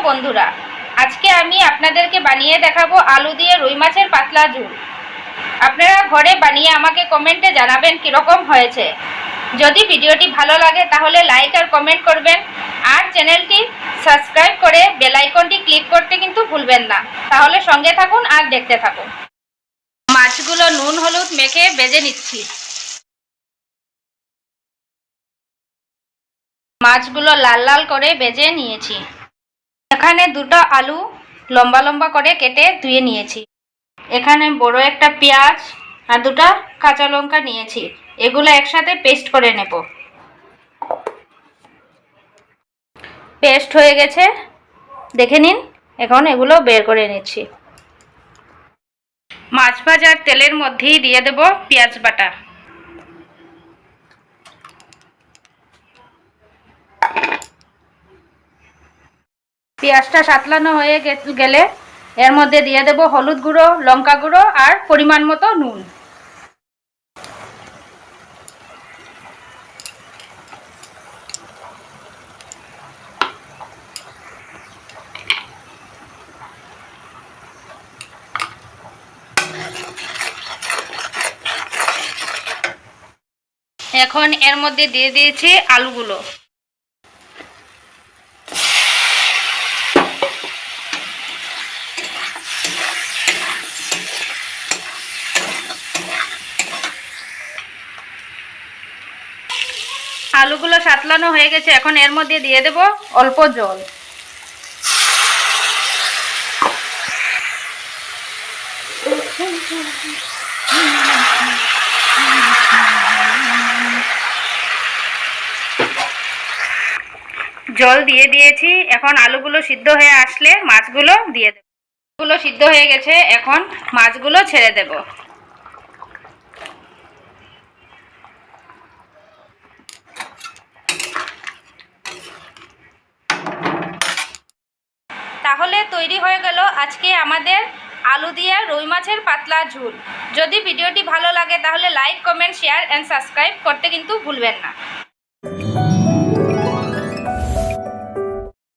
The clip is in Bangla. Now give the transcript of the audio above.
বন্ধুরা, আজকে আমি আপনাদেরকে বানিয়ে দেখাবো আলু দিয়ে রুই মাছের পাতলা ঝোল। আপনারা ঘরে বানিয়ে আমাকে কমেন্টে জানাবেন কীরকম হয়েছে। যদি ভিডিওটি ভালো লাগে তাহলে লাইক আর কমেন্ট করবেন, আর চ্যানেলটি সাবস্ক্রাইব করে বেল আইকনটি ক্লিক করতে কিন্তু ভুলবেন না। তাহলে সঙ্গে থাকুন আর দেখতে থাকুন। মাছগুলো নুন হলুদ মেখে ভেজে নিচ্ছি। মাছগুলো লাল লাল করে ভেজে নিয়েছি। এখানে দুটো আলু লম্বা লম্বা করে কেটে ধুয়ে নিয়েছি। এখানে বড় একটা পেঁয়াজ আর দুটো কাঁচা লঙ্কা নিয়েছি। এগুলো একসাথে পেস্ট করে নেব। পেস্ট হয়ে গেছে, দেখে নিন। এখন এগুলো বের করে নিচ্ছি। মাছ ভাজার তেলের মধ্যেই দিয়ে দেব পেঁয়াজ বাটা। পেঁয়াজটা সাতলানো হয়ে গেলে এর মধ্যে দিয়ে দেব হলুদ গুঁড়ো, লঙ্কা গুঁড়ো আর পরিমাণ মতো নুন। এখন এর মধ্যে দিয়ে দিয়েছি আলুগুলো। আলুগুলো সাতলানো হয়ে গেছে, এখন এর মধ্যে দিয়ে দেব অল্প জল। জল দিয়ে দিয়েছি। এখন আলুগুলো সিদ্ধ হয়ে আসলে মাছগুলো দিয়ে দেব। মাছগুলো সিদ্ধ হয়ে গেছে, এখন মাছগুলো ছেড়ে দেব। তাহলে তৈরি হয়ে গেল আজকে আমাদের আলু দিয়ে রুই মাছের পাতলা ঝোল। যদি ভিডিওটি ভালো লাগে তাহলে like, comment, share and subscribe করতে কিন্তু ভুলবেন না।